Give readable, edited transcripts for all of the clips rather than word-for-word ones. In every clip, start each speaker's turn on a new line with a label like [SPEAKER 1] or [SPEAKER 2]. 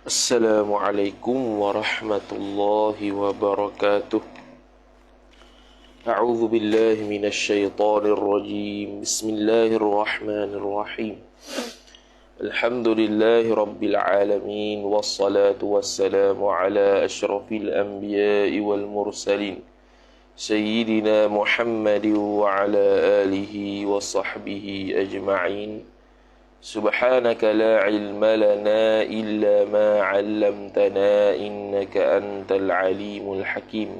[SPEAKER 1] Assalamualaikum warahmatullahi wabarakatuh. A'udzu billahi minasy syaithanir rajim. Bismillahirrahmanirrahim. Alhamdulillahi rabbil alamin wassalatu wassalamu ala asyrafil anbiya'i wal mursalin sayyidina Muhammadin wa ala alihi wa sahbihi ajma'in. سبحانك لا علم لنا إلا ما علمتنا إنك أنت العليم الحكيم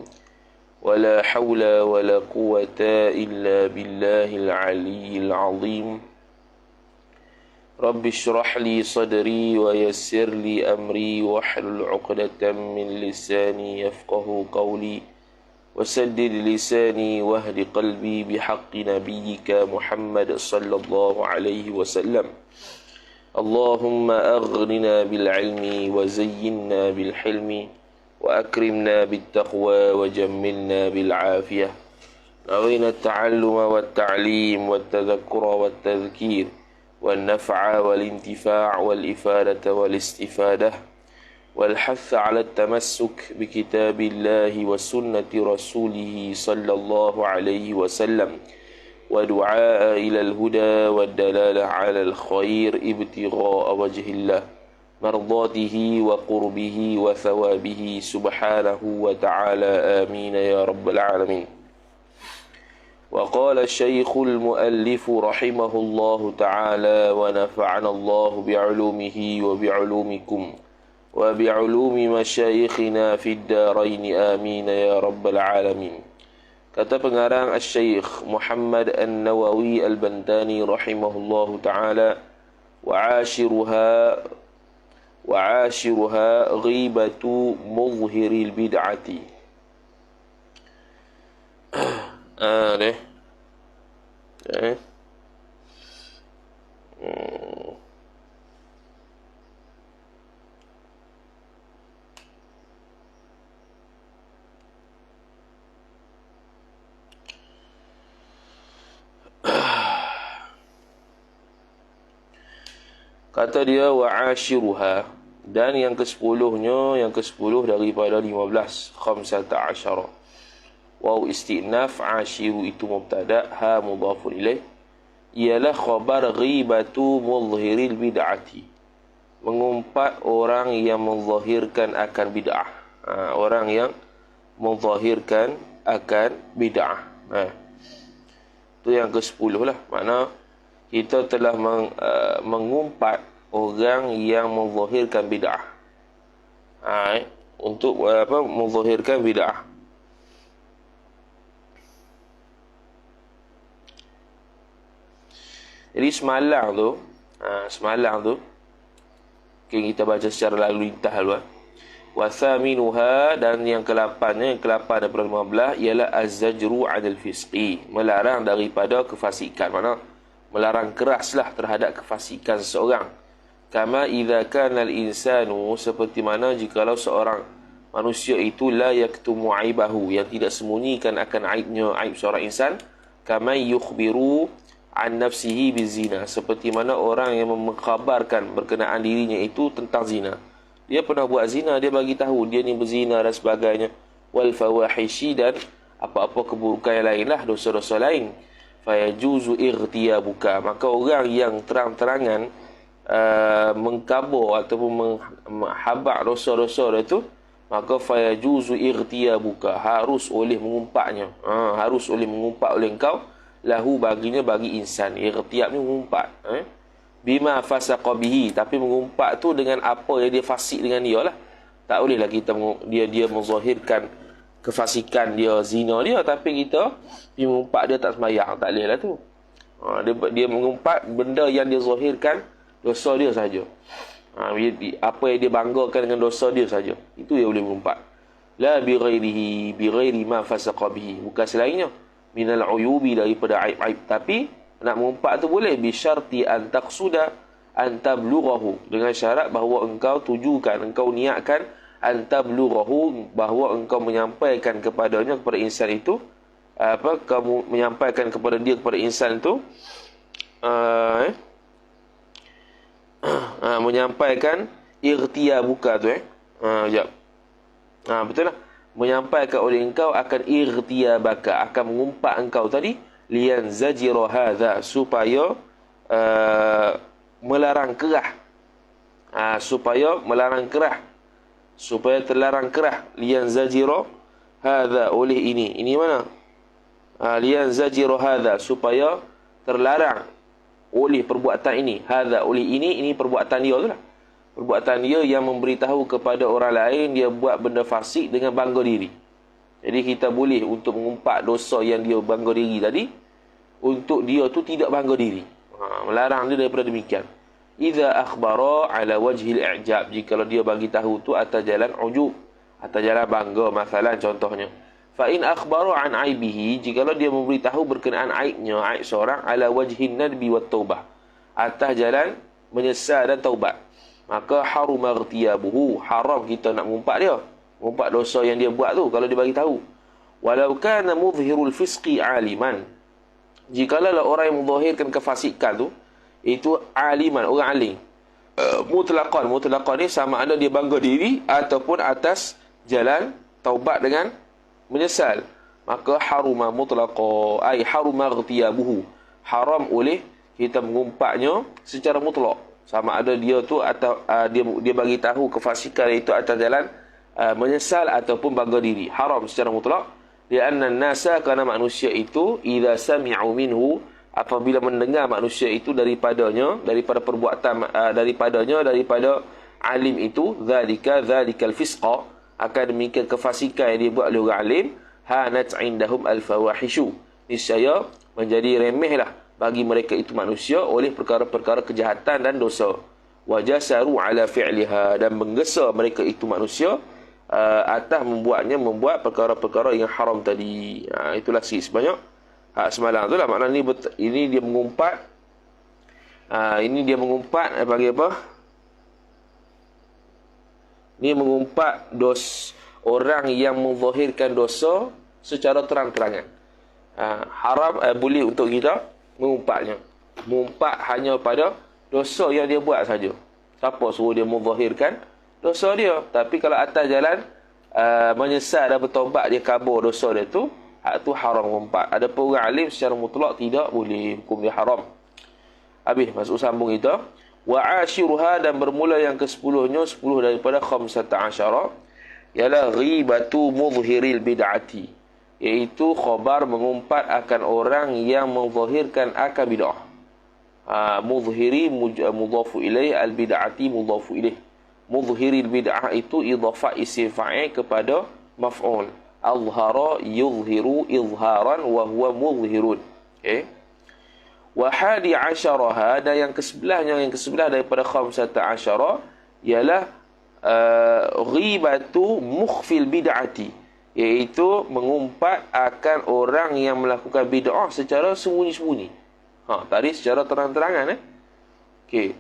[SPEAKER 1] ولا حول ولا قوة إلا بالله العلي العظيم رب اشرح لي صدري ويسر لي أمري واحلل عقدة من لساني يفقه قولي وسدد لساني واهد قلبي بحق نبيك محمد صلى الله عليه وسلم اللهم أغننا بالعلم وزينا بالحلم وأكرمنا بالتقوى وجملنا بالعافية نوينا التعلم والتعليم والتذكر والتذكير والنفع والانتفاع والإفادة والاستفادة والحث على التمسك بكتاب الله وسنة رسوله صلى الله عليه وسلم ودعاء إلى الهدى والدلالة على الخير ابتغاء وجه الله مرضاته وقربه وثوابه سبحانه وتعالى آمين يا رب العالمين. وقال الشيخ المؤلف رحمه الله تعالى ونفعنا الله بعلومه وبعلومكم وبعلوم مشايخنا في الدارين آمين يا رب العالمين. Kata pengarang Asy-Syaikh Muhammad An-Nawawi Al-Bantani rahimahullahu ta'ala, wa'ashiruha ghibatu muzhiril bid'ati. Deh. Kata dia wa'ashiruha, dan yang ke-10-nya, yang ke-10 daripada 15, khamsata asyara. Waw istinaf, ashiru itu mubtada, ha mudhafun ilaih, ialah khabar ghibatu muzhiril bid'ati, mengumpat orang yang menzahirkan akan bid'ah. Orang yang menzahirkan akan bid'ah. Itu yang ke-10 lah. Makna kita telah mengumpat orang yang menzahirkan bid'ah. Untuk menzahirkan bid'ah. Jadi semalam tu okay, kita baca secara lalu lintas dulu. Wathaminuha, dan yang ke-8 daripada 15 ialah az-zajru 'anil fisqi, melarang daripada kefasikan. Makna melarang keraslah terhadap kefasikan seseorang. Kama idza kana al-insanu, seperti mana jikalau seorang manusia itu la yaktumu aibahu, yang tidak sembunyikan akan aibnya, aib seorang insan. Kama yukhbiru an nafsihi bizina, seperti mana orang yang mengkhabarkan berkenaan dirinya itu tentang zina. Dia pernah buat zina, dia bagi tahu dia ni berzina dan sebagainya. Wal fawahishi, dan apa-apa keburukan yang lainlah, dosa-dosa lain. Fayajuzu irtiyabuka, maka orang yang terang-terangan mengkabur ataupun menghabak dosa-dosa itu, maka fayajuzu irtiyabuka, harus oleh mengumpatnya. Harus oleh mengumpat oleh engkau, lahu baginya, bagi insan. Irtiyab ni mengumpat. Bima fasaqa bihi, tapi mengumpat tu dengan apa yang dia fasik dengan dia lah. Tak bolehlah kita dia menzahirkan kefasikan dia, zina dia, tapi kita mengumpat dia tak sembahyang. Tak boleh lah tu. Dia mengumpat benda yang dia zahirkan dosa dia saja. Apa yang dia banggakan dengan dosa dia saja, itu dia boleh mengumpat. La bi ghairi ma fasaqa bihi, bukan selainnya, minal uyubi, daripada aib-aib. Tapi nak mengumpat tu boleh, bi syarti an taqsuda an tablughahu, dengan syarat bahawa engkau tujukan, engkau niatkan antablughahu, bahawa engkau menyampaikan kepadanya, kepada insan itu, kamu menyampaikan kepada dia, kepada insan itu, menyampaikan Irtiabuka tu sekejap. Betul lah. Menyampaikan oleh engkau akan irtiabaka, akan mengumpat engkau tadi, lian zajira hadha, supaya melarang kerah. Supaya melarang kerah. Supaya terlarang kerah. Lian zajira hadha, oleh ini. Ini mana? Lian zajira hadha, supaya terlarang oleh perbuatan ini. Hadha, oleh ini perbuatan dia tu lah. Perbuatan dia yang memberitahu kepada orang lain dia buat benda fasik dengan bangga diri. Jadi kita boleh untuk mengumpat dosa yang dia bangga diri tadi, untuk dia tu tidak bangga diri. Melarang dia daripada demikian. Idza akhbara ala wajhil i'jab, jika dia bagi tahu tu atas jalan ujub, atas jalan bangga, masalah contohnya. Fa in akhbara an aibihi, jika dia memberitahu berkenaan aibnya, aib seorang, ala wajhin nadbi wat taubah, atas jalan menyesal dan taubat, maka haruma irtiyabuhu, haram kita nak mengumpat dia, mengumpat dosa yang dia buat tu kalau dia bagi tahu. Walau kana mudhhirul fisqi aliman, jikalau orang yang menzahirkan kefasikan tu itu aliman, orang alim, mutlaqan ni sama ada dia bangga diri ataupun atas jalan taubat dengan menyesal, maka haruma mutlaqa, ai haruma irtiyabuhu, haram oleh kita mengumpatnya secara mutlak, sama ada dia tu atau dia bagi tahu kefasikan itu atas jalan menyesal ataupun bangga diri, haram secara mutlak. Lianna an-nasa, kerana manusia itu, idza sami'u minhu, apabila mendengar manusia itu daripadanya, daripada perbuatan daripada alim itu, zalikal fisqa, akan demikian kefasikan yang dibuat oleh orang alim, hanat indahum al-fawahishu, niscaya menjadi remehlah bagi mereka itu manusia oleh perkara-perkara kejahatan dan dosa. Wajasaru ala fi'liha, dan menggesa mereka itu manusia atas membuat perkara-perkara yang haram tadi. Itulah sebanyak semalam tu lah makna ini dia mengumpat. Ini dia mengumpat bagi apa? Ini mengumpat orang yang menzahirkan dosa secara terang-terangan. Haram boleh untuk kita mengumpatnya. Mengumpat hanya pada dosa yang dia buat saja. Siapa suruh dia menzahirkan dosa dia? Tapi kalau atas jalan menyesal dan bertaubat, dia kabur dosa dia tu, hak tu haram mengumpat. Ada pun orang alim secara mutlak tidak boleh, hukum dia haram. Habis masuk sambung kita. Wa ashiruha, dan bermula yang ke-10-nya, 10 daripada 15, ialah ghibatu mudhhiril bid'ati, iaitu khabar mengumpat akan orang yang menzahirkan akan bid'ah. Mudhhiri mudhafu ilaih, al bid'ati mudhafu ilaih. Mudhhiril bid'ah itu idhafah isim fa'il kepada maf'ul. Azhara yuzhiru izharan wa huwa mudhhirun. Okey. Wa hadi asyaraha, dan yang ke-11 daripada 15 ialah ghibatu mukhfil bid'ati, iaitu mengumpat akan orang yang melakukan bid'ah secara sembunyi-sembunyi. Tadi secara terang-terangan. Okey.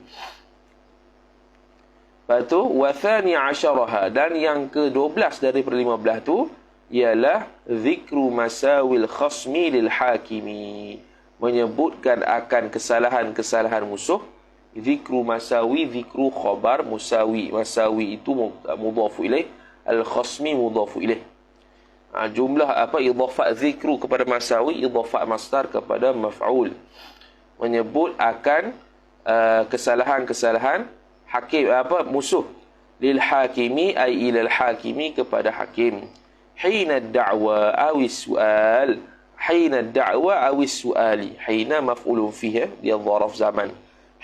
[SPEAKER 1] Lepas tu wa thani asyaraha, dan yang ke-12 daripada 15 tu ialah zikru masawil khasmi lil hakimi, menyebutkan akan kesalahan-kesalahan musuh. Zikru masawi, zikru khabar musawi. Masawi itu mudhafu ilaih, al-khasmi mudhafu ilaih. Jumlah idhafat zikru kepada masawi, idhafat masdar kepada maf'ul. Menyebut akan kesalahan-kesalahan hakim musuh. Lil hakimi ay ilal hakimi, kepada hakim. Hina da'wa awis su'al, hina da'wa awis su'ali. Hina maf'ulun fiha, dia dharaf zaman.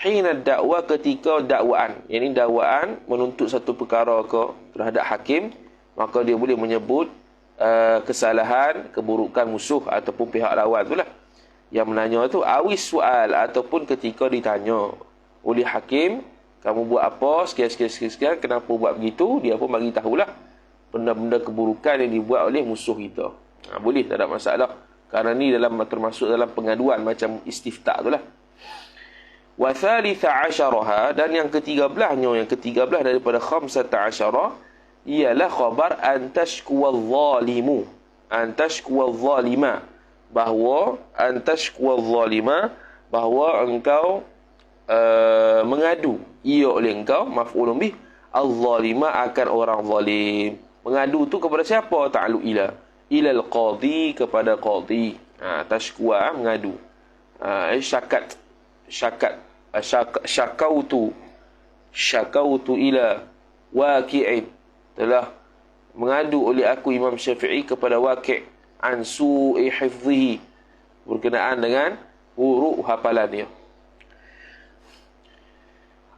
[SPEAKER 1] Hina da'wa, ketika dakwaan, yakni dakwaan menuntut satu perkara ke terhadap hakim, maka dia boleh menyebut kesalahan, keburukan musuh ataupun pihak lawan itulah yang menanya tu. Awis su'al, ataupun ketika ditanya oleh hakim, kamu buat apa sekian, kenapa buat begitu, dia pun bagi tahulah benda-benda keburukan yang dibuat oleh musuh kita. Boleh, tak ada masalah. Kerana ni termasuk dalam pengaduan macam istifta' tu lah. Wa thalitha asyaraha, dan yang ke-13 daripada 15 ialah khabar antashkuwal zalimu, antashkuwal zalima, bahawa antashkuwal zalima, bahawa engkau mengadu ia oleh engkau, maf'ulun bih, al-zalima akan orang zalim. Mengadu tu kepada siapa? Ta'alluq ilal qadhi, kepada qadhi. Tashkua, mengadu. Syakautu ila waqi'in, telah mengadu oleh aku Imam Syafi'i kepada Waqi' an su'i hifzihi, berkenaan dengan buruk hafalannya.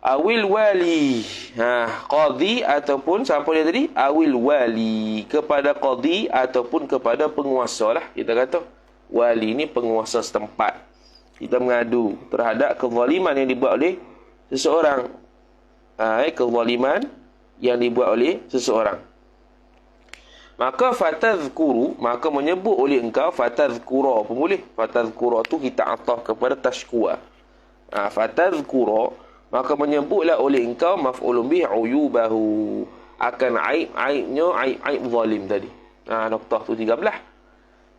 [SPEAKER 1] Awil wali, qadhi ataupun siapa dia tadi? Awil wali, kepada qadhi ataupun kepada penguasa lah. Kita kata wali ni penguasa setempat. Kita mengadu terhadap kezaliman yang dibuat oleh seseorang. Kezaliman yang dibuat oleh seseorang. Maka fatadhkuru, maka menyebut oleh engkau, fatadhkura pun boleh. Fatadhkura tu kita ataf kepada tashkua. Fatadhkura, maka menyebutlah oleh engkau maf'ulun bih uyubahu, akan aib-aibnya, aib-aib zalim tadi. Noktah tu 13.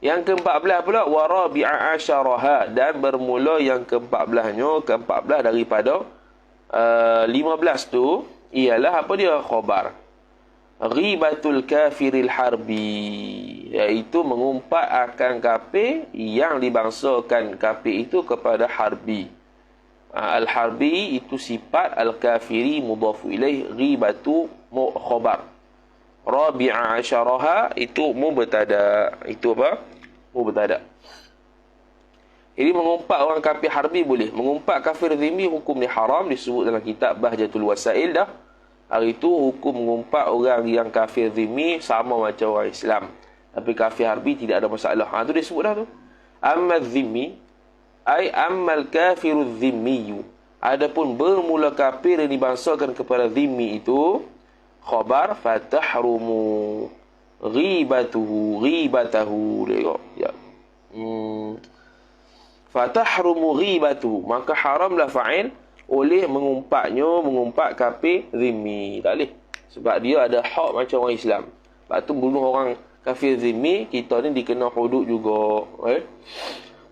[SPEAKER 1] Yang ke-14 pula warabi'a asyaraha, dan bermula yang ke-14-nya, ke-14 daripada 15 tu ialah apa dia? Khabar ghibatul kafiril harbi, iaitu mengumpat akan kafir yang dibangsakan kafir itu kepada harbi. Al-harbi itu sifat, al-kafiri mudhafu ilaih, ghibatu khabar. Rabi'a asyaraha itu mubtada. Itu apa? Mubtada. Jadi mengumpat orang kafir harbi boleh. Mengumpat kafir zimmi hukum ni haram, disebut dalam kitab Bahjatul Wasail dah. Hari itu hukum mengumpat orang yang kafir zimmi sama macam orang Islam. Tapi kafir harbi tidak ada masalah. Tu disebut dah tu. Amma zimmi ay ammal kafiru zimmiyu, adapun bermula kafir yang dibangsakan kepada zimmi itu, khabar fatahrumu ghibatahu. Tengok ya. Fatahrumu ghibatuhu, maka haramlah fa'il oleh mengumpat kafir zimmi. Tak boleh, sebab dia ada hak macam orang Islam. Sebab tu bunuh orang kafir zimmi, kita ni dikena hudud juga.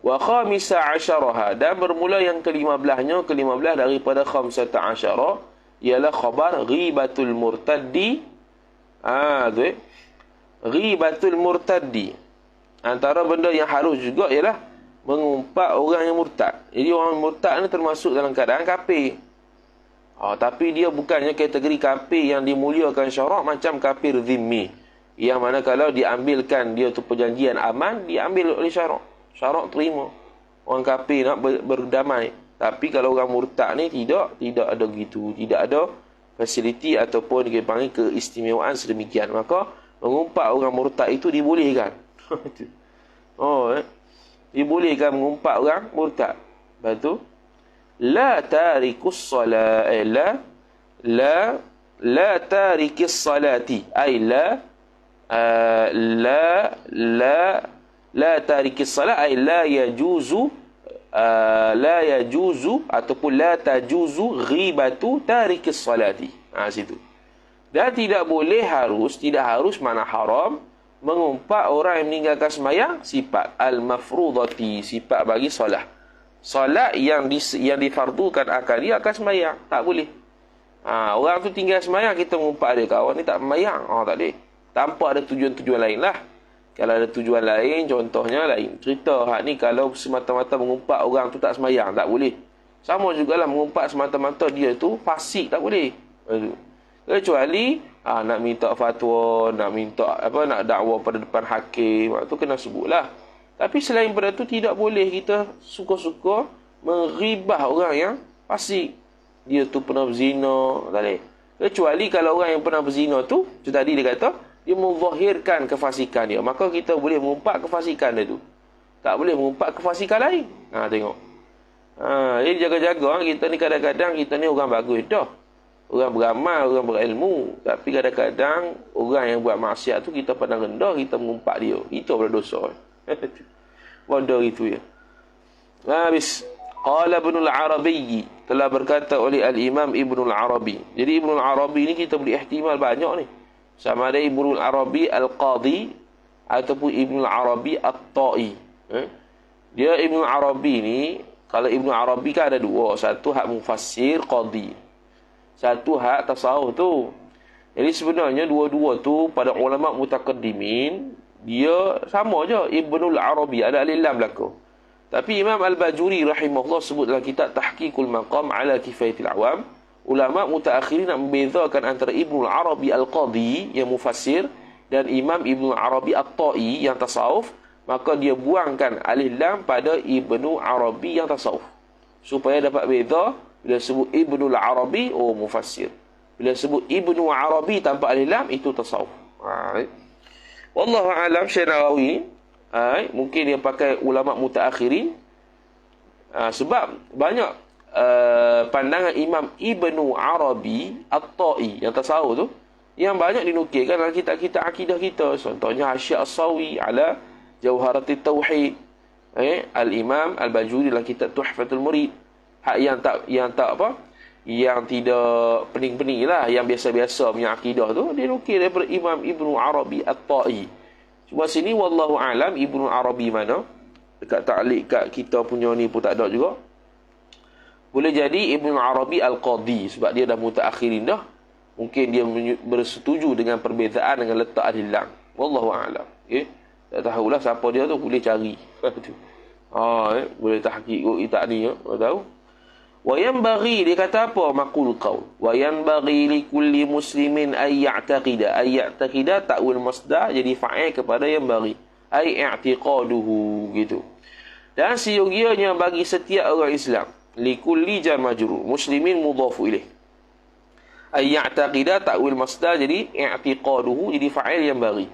[SPEAKER 1] Wa khamisa asyaraha, dan bermula yang ke-15-nya, ke-15 daripada khamsata asyara, ialah khabar ghibatul murtaddi. Ghibatul murtaddi, antara benda yang harus juga ialah mengumpat orang yang murtad. Jadi orang murtad ni termasuk dalam keadaan kafir. Tapi dia bukannya kategori kafir yang dimuliakan syarak macam kafir zimmi, yang mana kalau diambilkan dia tu perjanjian aman, diambil oleh syarak. Syarak terima. Orang kafir nak berdamai. Tapi kalau orang murtad ni tidak ada gitu. Tidak ada fasiliti ataupun dia panggil keistimewaan sedemikian. Maka mengumpat orang murtad itu dibolehkan. Dibolehkan mengumpat orang murtad. Lepas tu la tarikus salat, la tarikis salati, ay la tarikis salat, ay la yajuzu ataupun la tajuzu ghibatu tarikis salati. Situ. Dan tidak harus mana haram mengumpat orang yang meninggalkan sembahyang, sifat al-mafrudati, sifat bagi solat. Solat yang difardukan akan dia akan sembahyang, tak boleh. Orang tu tinggal sembahyang, kita mengumpat dia, kawan ni tak sembahyang. Tak boleh. Tanpa ada tujuan-tujuan lain lah. Kalau ada tujuan lain, contohnya lain cerita. Ni kalau semata-mata mengumpat orang tu tak sembahyang, tak boleh. Sama jugalah mengumpat semata-mata dia tu fasik, tak boleh. Kecuali nak minta fatwa, nak dakwa pada depan hakim, tu kena sebutlah. Tapi selain pada tu tidak boleh kita suka-suka menghibah orang yang fasik. Dia tu pernah berzina, tak boleh. Kecuali kalau orang yang pernah berzina tu, tadi dia kata dia menzahirkan kefasikan dia, maka kita boleh mengumpat kefasikan dia tu. Tak boleh mengumpat kefasikan lain. Tengok. Jadi jaga-jaga kita ni, kadang-kadang kita ni orang bagus dah. Orang beramal, orang berilmu. Tapi kadang-kadang orang yang buat maksiat tu kita pandang rendah, kita mengumpat dia. Itu adalah dosa. Bodoh itu ya. Habis. Qala Ibnul Arabi, telah berkata oleh Al-Imam Ibnul Arabi. Jadi Ibnul Arabi ni kita boleh ihtimal banyak ni. Sama ada Ibnul Arabi Al-Qadhi ataupun Ibnul Arabi At-Ta'i. Dia Ibnul Arabi ni, kalau Ibnul Arabi kan ada dua. Satu hak mufassir qadhi. satu hak tasawuf tu. Jadi sebenarnya dua-dua tu pada ulama mutaqaddimin dia sama je. Ibnul Arabi ada alif lam belaka. Tapi Imam Al-Bajuri rahimahullah sebut dalam kitab Tahqiqul Maqam ala Kifayatil Awam, ulama mutaakhirin nak membezakan antara Ibnul Arabi Al-Qadhi yang mufassir dan Imam Ibnul Arabi At-Ta'i yang tasawuf, maka dia buangkan alif lam pada Ibnu Arabi yang tasawuf. Supaya dapat beza, bila sebut Ibnul Arabi, oh mufassir. Bila sebut Ibnu Arabi tanpa alif lam, itu tasawuf. Wallahu a'lam. Syekh Nawawi mungkin dia pakai ulama mutaakhirin, sebab banyak pandangan Imam Ibnu Arabi At-Ta'i yang tasawuf tu yang banyak dinukilkan dalam kitab-kitab akidah kita. Contohnya Hasyiah As-Sawi ala Jawharatit Tauhid, Al-Imam Al-Bajuri dalam kitab Tuhfatul Murid. Hak yang tidak pening-pening lah, yang biasa-biasa punya akidah tu, dia nukil daripada Imam Ibnu Arabi At-Ta'i. Cuma sini wallahu alam Ibnu Arabi mana, dekat ta'liq kat kita punya ni pun tak ada juga. Boleh jadi Ibnu Arabi Al-Qadhi, sebab dia dah mutaakhirin dah. Mungkin dia bersetuju dengan perbezaan dengan letak alif lam. Wallahu alam. Tak tahulah siapa dia tu, boleh cari. Boleh tahqiq kitab ni, tak tahu. Wa yanbaghi, dia kata apa? Maqul qaul. Wa yanbaghi li kulli muslimin ay ya'taqida ta'wil masdar jadi fa'il kepada yanbaghi. Ay i'tiqaduhu gitu. Dan seyogianya bagi setiap orang Islam, li kulli jar majrur, muslimin mudhafu ilaih. Ay ya'taqida ta'wil masdar jadi i'tiqaduhu jadi fa'il yanbaghi.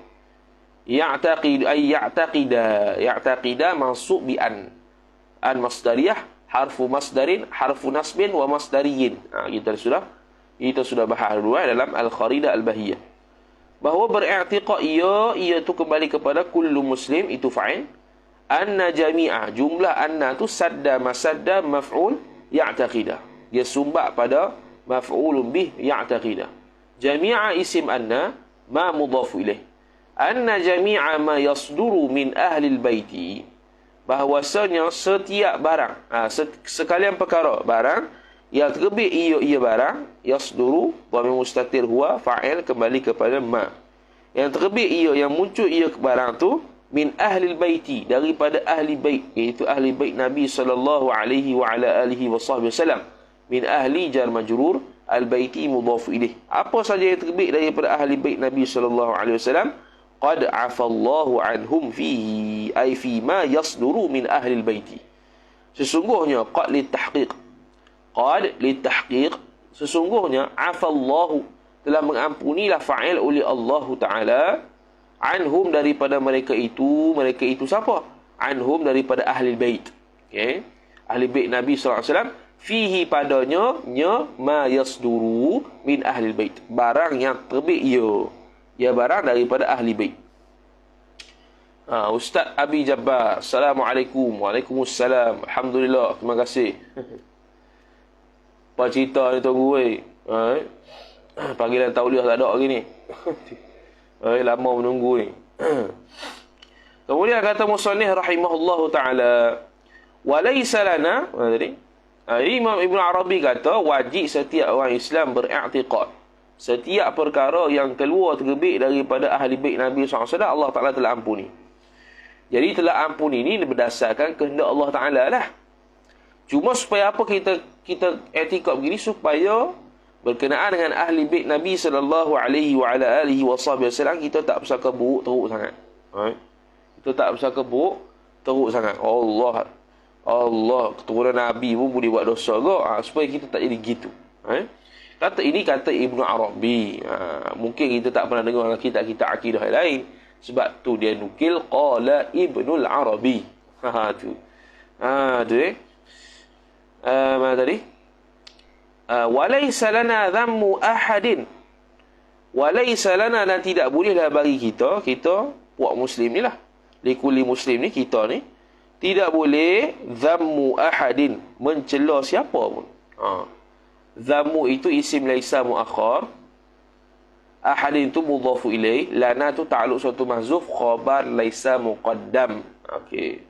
[SPEAKER 1] Ya'taqida mansub bi an masdariyah, harfu masdarin, harfu nasbin wa masdariyin. Kita sudah bahas dulu dalam Al-Kharidah Al-Bahiyah. Bahawa beriktiqad ia tu kembali kepada kullu muslim, itu fa'il. Anna jami'ah, jumlah anna tu sadda masadda maf'ul ya'taqidah. Dia sumbat pada maf'ulun bih ya'taqidah. Jami'a isim anna ma mudhafu ilaih. Anna jami'a ma yasduru min ahli al-baiti, bahawasanya setiap barang, sekalian perkara barang yang terbit ia barang, yasduru dhamir mustatir huwa fa'il kembali kepada ma. Yang terbit ia, yang muncul ia barang tu min ahli baiti, daripada ahli bait, iaitu ahli bait Nabi sallallahu alaihi wa ala alihi wasallam. Min ahli jar majrur, al baiti mudhaf ilaih. Apa saja yang terbit daripada ahli bait Nabi sallallahu alaihi wasallam, qad afallahu anhum fihi, ay fi ma yasduru min ahli al-baiti. Sesungguhnya qad litahqiq, sesungguhnya afallahu, telah mengampunilah fa'il oleh Allah Ta'ala, anhum, daripada mereka itu siapa? Anhum, daripada ahli bait. Ahli bait Nabi sallallahu alaihi wasallam, fihi, padanya ma yasduru min ahli bait, barang yang terbit ia barang daripada ahli bait. Ustaz Abi Jabbar, Assalamualaikum. Waalaikumsalam. Alhamdulillah, terima kasih. Apa cerita ni tunggu panggilan tauliah tak ada lagi ni. Lama menunggu ni. Kemudian kata musannif rahimahullahu taala, walaysa lana, Imam Ibn Arabi kata wajib setiap orang Islam beriktiqad. Setiap perkara yang keluar terbit daripada ahli bait Nabi SAW, Allah Ta'ala telah ampuni. Jadi telah ampuni ini berdasarkan kehendak Allah Ta'ala lah. Cuma supaya apa kita etikad begini, supaya berkenaan dengan ahli bait Nabi sallallahu alaihi wa ala alihi wasallam, kita tak bersangka buruk teruk sangat. Kita tak bersangka buruk teruk sangat. Allah keturunan Nabi pun boleh buat dosa ke? Supaya kita tak jadi gitu. Kata ini kata Ibnu Arabi. Mungkin kita tak pernah dengar dalam kitab-kitab akidah lain. Sebab tu dia nukil qala Ibnul Arabi. Tu. Mana tadi? Walaysa lana dhammu ahadin. Walaysa lana, dan tidak bolehlah bagi kita puak muslim ni lah. Likulli muslim ni, kita ni, tidak boleh dhammu ahadin, mencela siapa pun. Dhammu itu isim laisa muakhar, ahadin itu mudhafu ilaih, lana tu ta'alluq suatu mahzuf, khabar laisa muqaddam. Okey.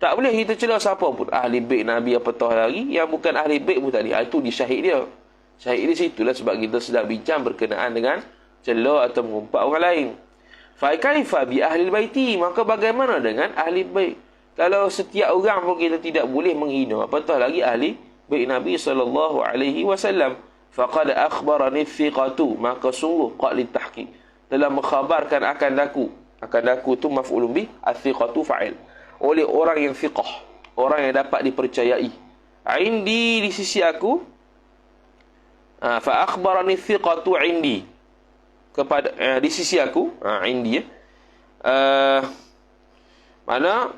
[SPEAKER 1] Tak boleh kita cela siapa pun, ahli bait Nabi apa tahu lagi, yang bukan ahli bait pun tak boleh. Itu disyahid dia. Syahid di situlah sebab kita sedang bincang berkenaan dengan cela atau mengumpat orang lain. Fa kaifa bi ahli baiti, maka bagaimana dengan ahli bait? Kalau setiap orang pun kita tidak boleh menghina, apatah lagi ahli bait Nabi sallallahu alaihi wasallam. Faqad akhbarani thiqatu, maka sungguh qad litahqiq, telah mengkhabarkan akan daku tu maf'ulun bih, athiqatu fa'il, oleh orang yang thiqah, orang yang dapat dipercayai. Indi, di sisi aku, fa akhbarani thiqatu indi, kepada di sisi aku, indi mana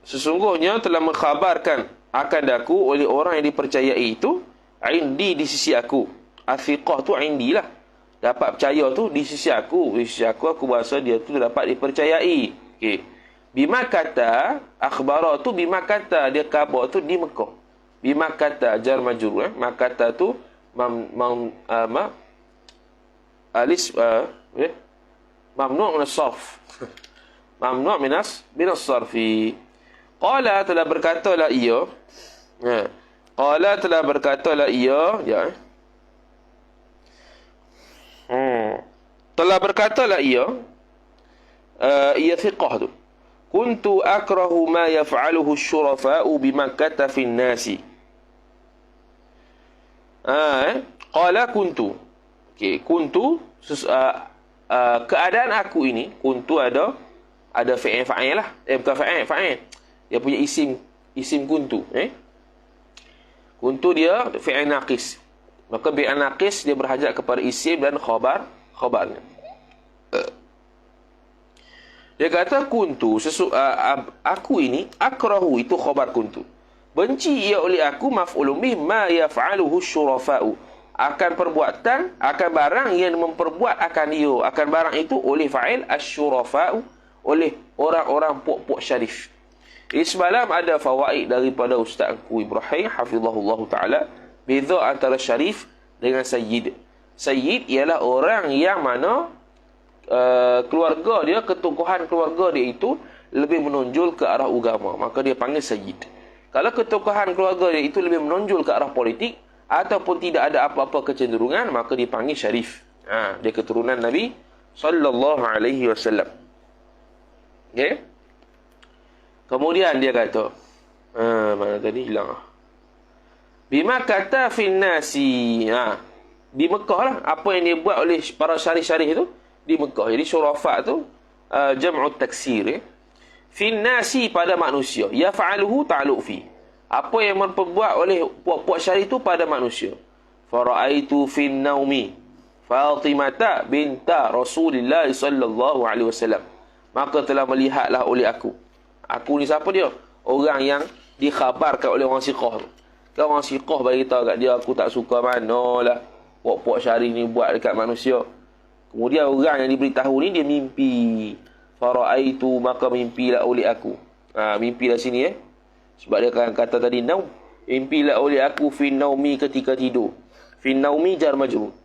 [SPEAKER 1] sesungguhnya telah mengkhabarkan akan daku oleh orang yang dipercayai itu, indi, di sisi aku, athiqah tu indi lah, dapat percaya tu di sisi aku. Di sisi aku berasa dia tu dapat dipercayai. Okey. Bima kata, akhbara tu bima kata, dia khabar tu di Mekah. Bima kata jar majrur, makata tu alis mamnu' min as-sarf. Mamnu' min as-sarfi. Qala, telah berkatalah ia. Qala, telah berkatalah ia, ya. Telah berkatalah ia thiqah tu, kuntu akrahu ma yaf'aluhu asy-syurafa'u bimakkah fi an-nasi. Qala kuntu. Okey, kuntu keadaan aku ini, kuntu ada fa'il lah. Bukan fa'il. Dia punya isim kuntu, kuntu dia fi'il naqis. Maka bi'an naqis dia berhajat kepada isim dan khabarnya. Dia kata kuntu, aku ini, akrahu, itu khabar kuntu, benci ia oleh aku, maf'ulun bih, ma yaf'aluhu syurafa'u, akan perbuatan, akan barang yang memperbuat akan dia, akan barang itu oleh fa'il asy-syurafa'u, oleh orang-orang puak-puak syarif. Ini semalam ada fawaid daripada Ustaz Angku Ibrahim hafizahullah ta'ala, beza antara syarif dengan sayyid. Sayyid ialah orang yang mana keluarga dia, ketokohan keluarga dia itu lebih menonjol ke arah agama, maka dia panggil sayyid. Kalau ketokohan keluarga dia itu lebih menonjol ke arah politik ataupun tidak ada apa-apa kecenderungan, maka dipanggil syarif. Dia keturunan Nabi sallallahu alaihi wasallam. Okey. Kemudian dia kata, mana tadi hilang. Bima kata fin nasi, di Mekah lah, apa yang dia buat oleh para syarif-syarif itu di Mekah. Jadi syurafa tu jam'u taksir, fin nasi, pada manusia, yaf'aluhu ta'alluq fi, apa yang memperbuat oleh puak-puak syarif itu pada manusia. Fara'aitu fin naumi Fatimata binta Rasulillah sallallahu alaihi wasallam, maka telah melihatlah oleh aku ni siapa dia? Orang yang dikhabarkan oleh orang siqah tu. Kan orang siqah bagi tahu kat dia, aku tak suka manalah puak-puak syarif ni buat dekat manusia. Kemudian orang yang diberitahu ni dia mimpi. Fara'aitu, maka mimpilah oleh aku. Mimpilah sini sebab dia akan kata tadi naum. Mimpilah oleh aku fi naumi, ketika tidur. Fi naumi jar majrur.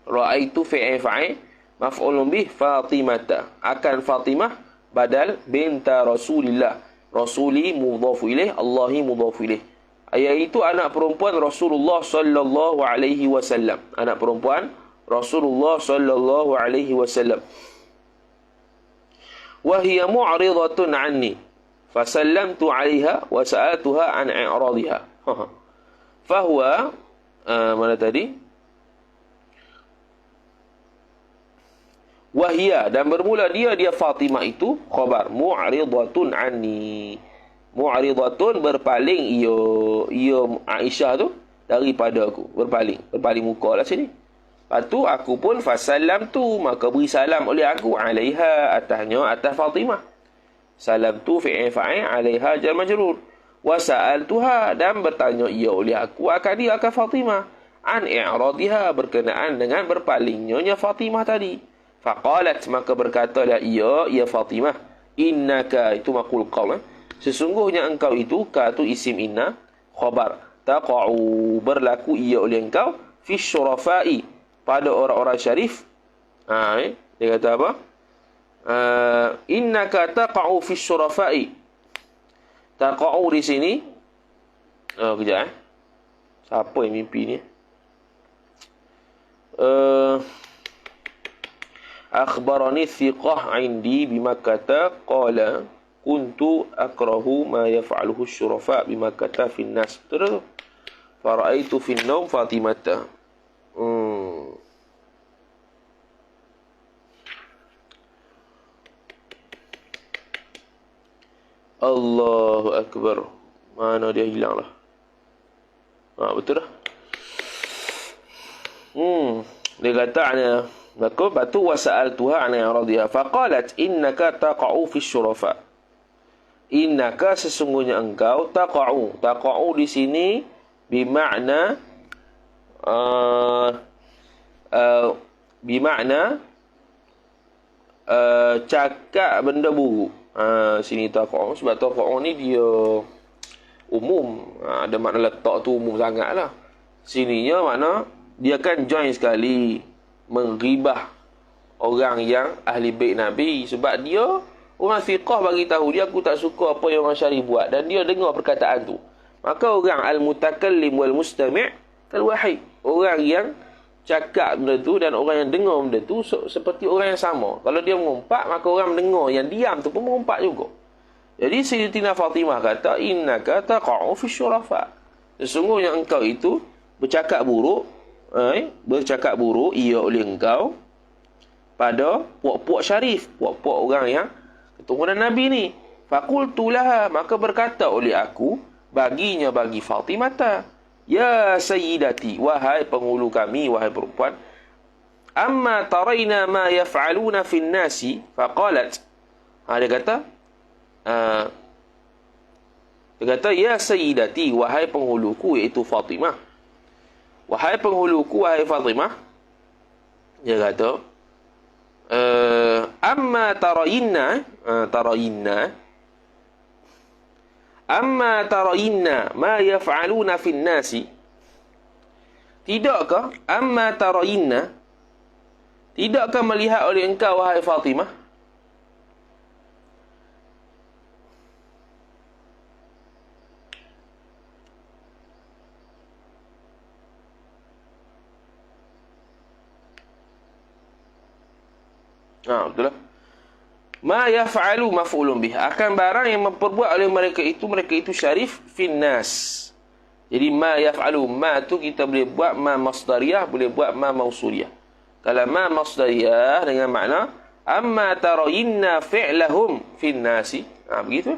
[SPEAKER 1] Ra'aitu fi'il fa'il maf'ulun bih Fatimata, akan Fatimah badal binta Rasulillah. Rasuli mudhafu ilaih, Allahi mudhafu ilaih. Iaitu anak perempuan Rasulullah sallallahu alaihi wasallam. Anak perempuan Rasulullah sallallahu alaihi wasallam. Wa hiya mu'ridatun anni fasallamtu 'alaiha wa sa'altuha an i'radiha. Fahuwa mana tadi? Wahia, dan bermula dia Fatimah itu khabar mu'ridatun anni. Mu'ridatun, berpaling ia Aisyah tu daripada aku, berpaling muka lah sini. Lepas tu aku pun fasallam tu, maka beri salam oleh aku, alaiha, atas Fatimah. Salam tu fi'il fa'il, alaiha jar majrur. Wa sa'altuha, dan bertanya ia oleh aku akan Fatimah, an i'radiha, berkenaan dengan berpalingnya Fatimah tadi. Faqalat, maka berkatalah ia Fatimah, innaka, itu maqul qaul, sesungguhnya engkau itu, ka tu isim inna, khabar, taqa'u, berlaku ia oleh engkau, fi syurafai, pada orang-orang syarif. Dia kata apa? Innaka taqa'u fi syurafai. Taqa'u di sini, kejap siapa yang mimpi ni? Akhbarani thiqah indi bimakkata qala kuntu akrahu ma yaf'aluhu syurafa bimakkata fin nas. Betul tu? Faraitu fin naum Fatimata. Allahu Akbar. Mana dia hilang lah. Betul dah. Dia kata maka batu wasa'al Tuhan yang radiyah. Faqalat innaka taqa'u fi syurafa. Innaka sesungguhnya engkau taqa'u. Taqa'u di sini bimakna cakap benda buruk. Sini taqa'u. Sebab taqa'u ni dia umum. Ada makna letak tu umum sangat lah. Sininya makna dia kan join sekali menggibah orang yang ahli bait Nabi. Sebab dia orang fiqah bagi tahu dia, aku tak suka apa yang orang syarif buat, dan dia dengar perkataan tu. Maka orang al-mutakallim wal mustami' kal wahid. Orang yang cakap benda tu dan orang yang dengar benda tu seperti orang yang sama. Kalau dia mengumpat, maka orang mendengar yang diam tu pun mengumpat juga. Jadi Sayyidatina Fatimah kata innaka taqa'u fi syurafa. Sesungguhnya engkau itu bercakap buruk ia oleh engkau pada puak-puak syarif, puak-puak orang yang keturunan Nabi ni. Faqultu laha, maka berkata oleh aku bagi Fatimah, ya sayyidati, wahai penghulu kami, wahai perempuan, amma taraina ma yaf'aluna fin nasi. Faqalat, dia kata ya sayyidati, wahai penghuluku, iaitu Fatimah. Wahai penghuluku, wahai Fatimah, dia kata, amma tarayinna ma yaf'aluna fin nasi. Tidakkah tidakkah melihat oleh engkau, wahai Fatimah, betul lah. Ma yaf'alu maf'ulun bih, akan barang yang memperbuat oleh mereka itu syarif finnas. Jadi ma yaf'alu, ma tu kita boleh buat ma masdariyah, boleh buat ma mausuliyah. Kalau ma masdariyah dengan makna amma tarayinna fi'lahum finnasi, begitu.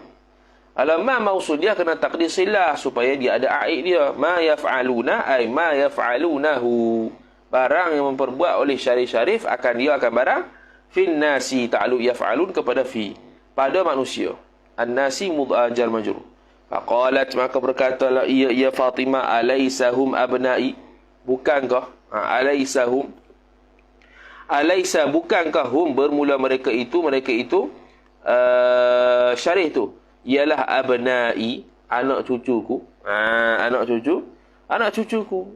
[SPEAKER 1] Kalau ma mausuliyah kena takdir silah supaya dia ada aid dia. Ma yaf'aluna ay ma yaf'alunahu, barang yang memperbuat oleh syarif akan barang fin nasi, ta'alluq yaf'alun kepada fi, pada manusia. An-nasi mudhajar majrur. Faqalat, maka berkatalah ia Fatimah, alaisahum abna'i, bukankah alaisa bukankah hum, bermula mereka itu syarih tu ialah abna'i, anak cucuku. Anak cucuku.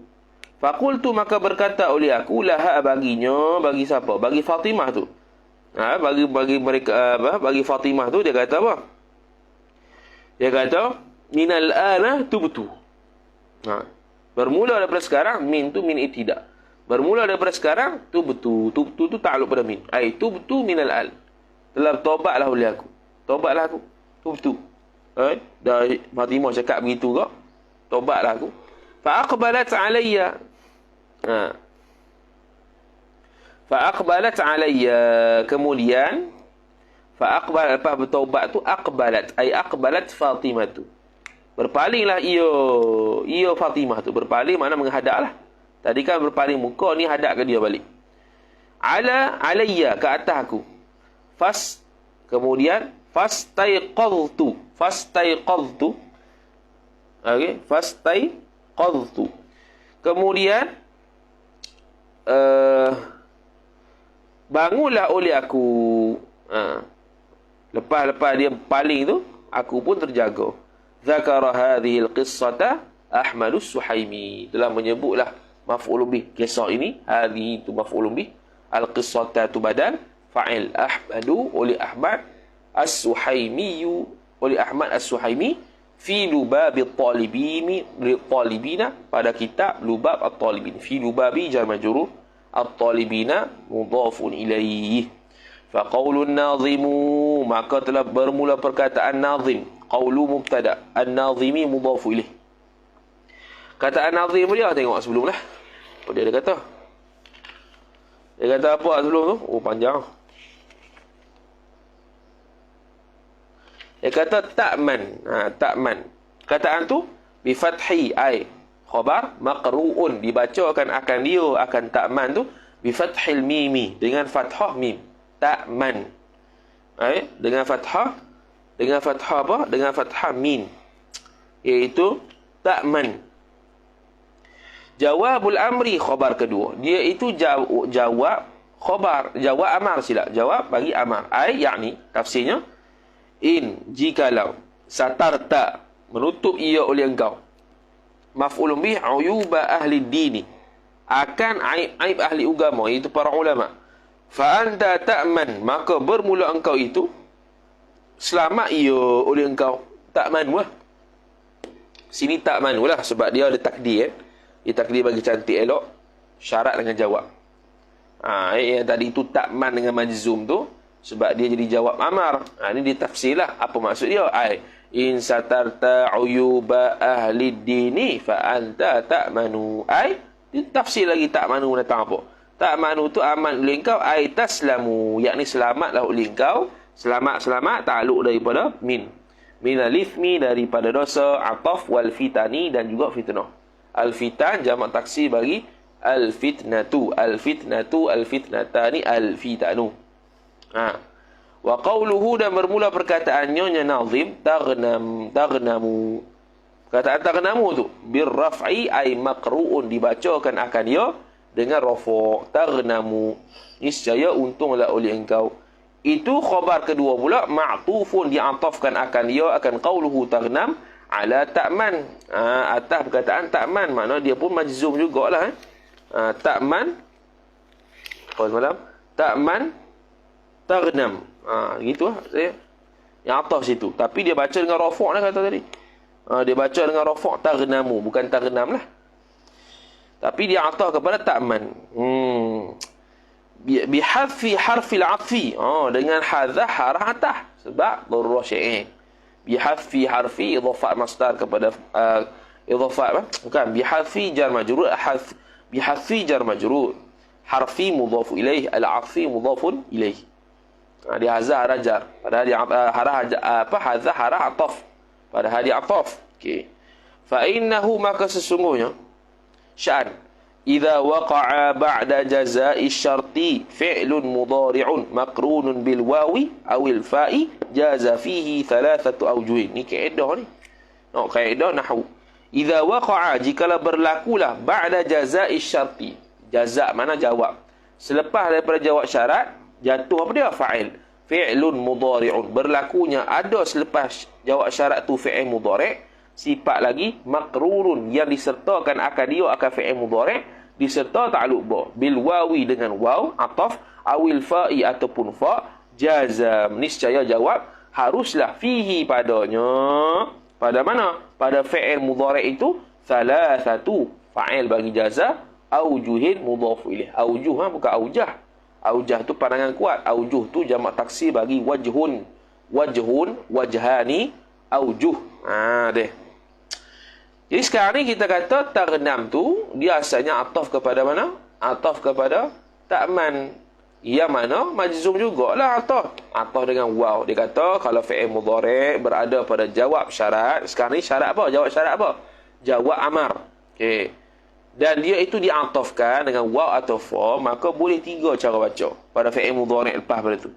[SPEAKER 1] Faqultu, maka berkata oleh aku, laha, baginya, bagi siapa? Bagi Fatimah tu. Bagi mereka, bagi Fatimah tu dia kata apa? Dia kata minal ana tubtu. Bermula daripada sekarang, min tu min ibtida. Bermula daripada sekarang tubtu. Tubtu tu ta'alluq pada min. Ai tubtu minal al. Telah taubatlah oleh aku. Taubatlah aku. Tubtu. Dah Fatimah cakap begitu kok. Taubatlah aku. Fa aqbalat alayya. Fa'aqbalat alayya, kemudian fa'aqbalat, lepas bertaubat tu aqbalat, ay aqbalat Fatimah tu, berpalinglah ia Fatimah tu. Berpaling makna menghadaplah. Tadi kan berpaling muka, ni hadap ke dia balik. Alayya, ke atas aku. Kemudian fastaiqadtu. Okey, fastaiqadtu. Kemudian bangunlah oleh aku. Lepas dia paling tu, aku pun terjaga. Zakara hadhihi al-qissata Ahmad as-Suhaimi, telah menyebutlah maf'ulun bih kisah ini. Hadhihi tu maf'ulun bih, al-qissata tu badal fa'il, Ahmadu oleh Ahmad, as-Suhaimi oleh Ahmad as-Suhaimi, fi lubab at-talibina, pada kitab lubab at-talibin. Fi lubabi jar majrur, at-talibina mudhafun ilaih. Fa qaulun nazimu, maka telah bermula perkataan nazim. Qaulu mubtada, an-nazimi mudhafu ilaih. Kataan nazim dia tengok sebelum lah. Apa dia kata? Dia kata apa sebelum tu? Oh, panjang. Dia kata ta'man. Ta'man. Kataan tu bi fathi ai khabar maqru'un, dibacakan akan dia akan ta'man tu bi fathil mimi, dengan fathah mim. Ta'man. Dengan fathah apa? Dengan fathah mim. Iaitu ta'man. Jawabul amri khabar kedua. Dia itu jawab khabar, jawab amar silap. Jawab bagi amar. Ai yakni tafsirnya in, jikalau, satarta, menutup ia oleh engkau, maf'ulun bih uyuba ahli dini, akan aib ahli agama, iaitu para ulama. Fa anta ta'man, maka bermula engkau itu selamat ia oleh engkau. Ta'man lah. Sini ta'man lah sebab dia ada takdir. Dia takdir bagi cantik elok, syarat dengan jawab. Yang tadi itu ta'man dengan majzum tu sebab dia jadi jawab amar. Ini dia tafsir lah apa maksud dia. In satarta uyuba ahli dini fa anta ta'manu. Dia tafsir lagi ta'manu datang apa? Ta'manu tu aman oleh engkau, taslamu, yakni selamatlah oleh engkau. Selamat takluk daripada minal ithmi, daripada dosa, ataf wal fitani, dan juga fitnah. Al-fitan jamak taksir bagi al-fitnatu. Al-fitnatu, al-fitnatani, al-fitanu. Wa qawluhu, dan bermula perkataannya nazim, taghnamu. Perkataan taghnamu tu birraf'i ay maqru'un, dibacakan akan dia dengan rafa'. Taghnamu, niscaya untunglah oleh engkau. Itu khabar kedua pula, ma'tufun, diatafkan akan dia akan qawluhu taghnam ala ta'man. Atas perkataan ta'man, makna dia pun majzum jugalah. Ta'man, apa semalam? Ta'man taghnam. Gitu lah saya. Yang atas situ. Tapi dia baca dengan rafa' lah kata tadi. Dia baca dengan rafa' taghnamu, bukan taghnam lah. Tapi dia atas kepada ta'man. Bihadfi harfil atfi. Dengan hadhah harah atas. Sebab darurah syair. Bihadfi harfi idhafat masdar kepada idhafat bukan bihadfi jar majrur, bihadfi jar majrur, harfi mudhafu ilaih, al-atfi mudhafun ilaih. Dia hazah harah jar, padahal dia hazah harah ataf, padahal dia ataf. Okey. Fa innahu, maka sesungguhnya sya'an idza waqa'a ba'da jazaa'i syarti fi'lun mudhari'un maqrunun bil wawi awil fa'i jaza fihi thalathatu awjuhin. Ni kaedah ni. Kaedah nahwu. Idza waqa'a, jikalau berlakulah ba'da jazaa'i syarti. Jaza' mana jawab. Selepas daripada jawab syarat, jatuh apa dia? Fa'il. Fi'lun mudhari'un. Berlakunya ada selepas jawab syarat tu fi'il mudhari'. Sifat lagi maqrurun, yang disertakan akan dia akan fi'il mudhari', diserta ta'alluq ba, bil wawi, dengan waw ataf, awil fa'i ataupun fa, jazam, niscaya jawab haruslah fihi, padanya. Pada mana? Pada fi'il mudhari' itu thalathatu, fa'il bagi jaza, aujuhin mudhafu ilaih. Aujuh bukan aujah. Aujah tu pandangan kuat. Aujuh tu jamak taksir bagi wajhun. Wajhun, wajhani, aujuh. Deh. Jadi sekarang ni kita kata taghnam tu dia asalnya ataf kepada mana? Ataf kepada ta'man. Yang mana majzum jugalah ataf. Ataf dengan waw. Dia kata kalau fi'il mudhari' berada pada jawab syarat. Sekarang ni syarat apa? Jawab syarat apa? Jawab amar. Okey. Dan dia itu diatafkan dengan waw atau fa, maka boleh tiga cara baca pada fi'il mudhari' lepas pada tu.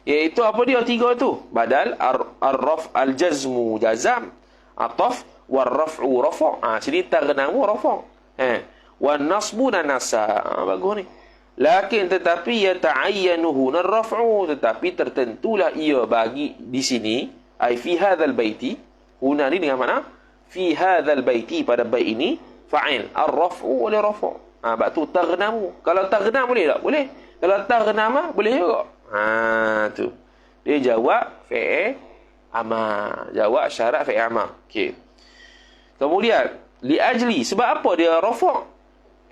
[SPEAKER 1] Iaitu apa dia tiga tu? Badal, ar-raf, al-jazmu, jazam, ataf, war-raf'u, rafa'. Sini taghnamu rafa'. Wan-nasbu dan nasa. Bagus ni. Lakin tetapi yata'ayyanuhu ar-raf'u, tetapi tertentulah ia bagi di sini, ai fi hadzal baiti. Huna ni dengan mana? Fi hadzal baiti, pada bait ini fa'il. Ar-raf'u oleh rafa'. Bab tu taghnamu. Kalau taghnam boleh tak? Boleh. Kalau taghnama boleh juga. Tu. Dia jawab fi'il amar. Jawab syarat fi'il amar. Okey. Kemudian li ajli, sebab apa dia rafa'?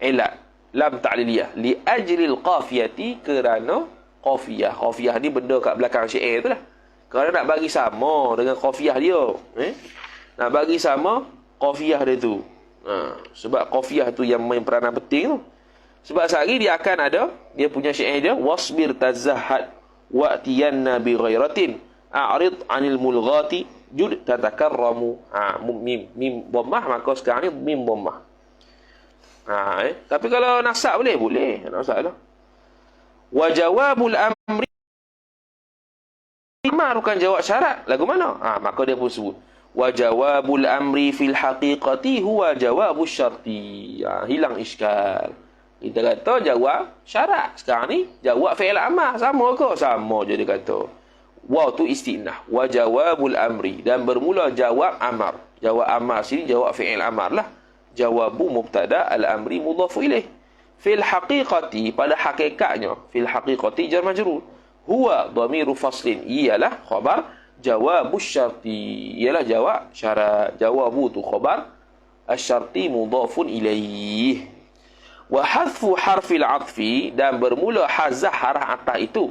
[SPEAKER 1] Ilat. lam ta'liliyah. Li ajlil qafiyati, kerana qafiyah. Qafiyah ni benda kat belakang syair tu lah. Kerana nak bagi sama dengan qafiyah dia. Nak bagi sama qafiyah dia tu. Sebab qafiyah tu yang main peranan penting tu. Sebab sehari dia akan ada, dia punya syair dia, wasbir tazahhad wa'tiyanna bi ghairatin a'rid 'anil mulghati jud tatakarramu. Mim dhammah, maka sekarang ni mim dhammah. Tapi kalau nasab boleh, tak masalah. Wa jawabul amri, bukan jawab syarat. Lagu mana? Maka dia pun sebut wa jawabul amri fil haqiqati huwa jawabus syarti. Hilang iskal. Kita kata jawab syarat. Sekarang ni jawab fi'il amar. Sama ke? Sama je dia kata. Waw tu istinah. Wa jawabul amri. Dan bermula jawab amar. Jawab amar sini jawab fi'il amar lah. Jawabu mubtada al-amri mudhafu ilaih. Fil haqiqati, pada hakikatnya. Fil haqiqati jar majrur. Huwa dhamiru faslin. Ialah khabar jawabus syarti. Ialah jawab syarat. Jawabu tu khabar asyarti mudhafun ilaih. Wa hadfu harfil atfi, dan bermula hazah harah atas itu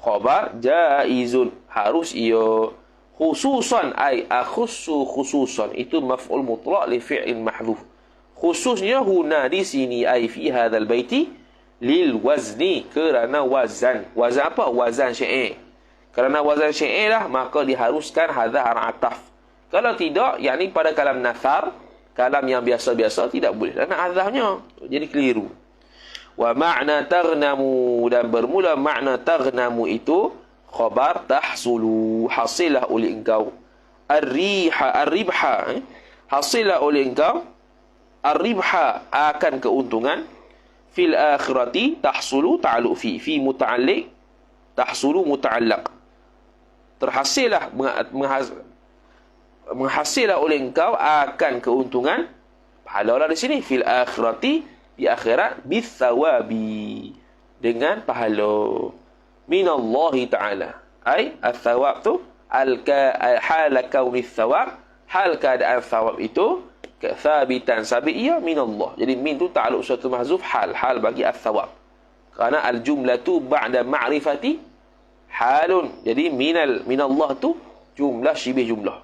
[SPEAKER 1] khabar jaizun, harus ia. Khususan ay akhussu khususan, itu maf'ul mutlaq li fi'il mahdhuf. Khususnya huna, di sini, ay fi hadzal baiti, lil wazni, kerana wazan. Wazan apa? Wazan syair. Kerana wazan syair lah, maka diharuskan hazah harah ataf. Kalau tidak, yakni pada kalam nathar, kalam yang biasa-biasa, tidak boleh. Dan azahnya jadi keliru. Wa ma'na taghnamu, dan bermula makna taghnamu itu khabar tahsulu, hasilah oleh engkau. Ar-ribha, hasilah oleh engkau. Ar-ribha, akan keuntungan. Fil akhirati, tahsulu ta'alluq fi muta'alliq, tahsulu muta'allaq. Terhasilah, menghasilkan oleh engkau akan keuntungan, pahala lah di sini, fil akhirati, di akhirat, bithawabi, dengan pahala, minallahi ta'ala. Ay al-thawab tu hala kauni thawab, hal keadaan thawab itu thabitan, sabit ia minallah. Jadi min tu ta'alluq suatu mahzuf, hal bagi al-thawab, kerana al-jumlatu ba'da ma'rifati halun. Jadi minallah tu jumlah syibih jumlah.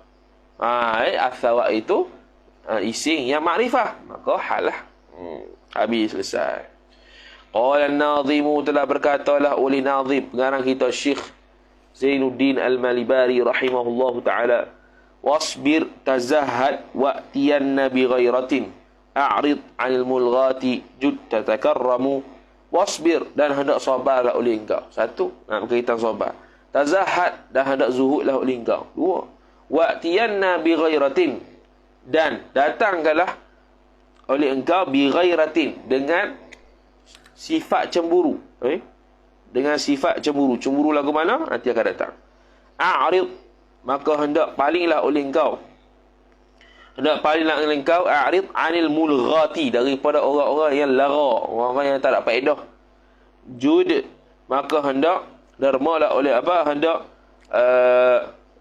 [SPEAKER 1] Al-thawab itu isim yang makrifah, maka hal lah. Habis, selesai. Qala an-nazimu, telah berkatalah oleh nazim pengarang kita Syekh Zainuddin Al-Malibari rahimahullahu ta'ala, wasbir tazahhad wa'tiyanna bi ghairatin a'rid 'anil mulghati jud tatakarramu. Wasbir, dan hendak sabarlah oleh engkau. Satu, berkaitan sabar. Tazahhad, dan hendak zuhudlah oleh engkau. Dua, wa'tiyanna bi ghairatin, dan datangkanlah oleh engkau bi ghairatin, dengan sifat cemburu. Dengan sifat cemburu. Cemburu lagu mana? Nanti akan datang. A'rid, maka hendak palinglah oleh engkau. Hendak palinglah oleh engkau. A'rid 'anil mulghati, daripada orang-orang yang lara, orang-orang yang tak ada faedah. Jud, maka hendak dermalah oleh apa? Hendak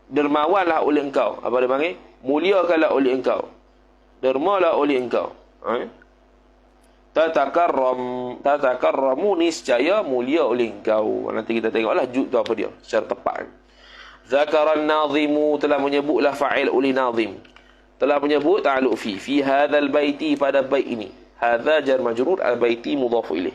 [SPEAKER 1] dermawanlah oleh engkau. Apa dia panggil? Muliakanlah oleh engkau. Dermalah oleh engkau. Tatakarramu, niscaya mulia oleh engkau. Nanti kita tengoklah jud tu apa dia secara tepat. Zakaran nazimu, telah menyebutlah fa'il oleh nazim, telah menyebut ta'alluq fi hadzal baiti, pada bait ini. Hadza jar majrur, al-baiti mudhaf ilaih.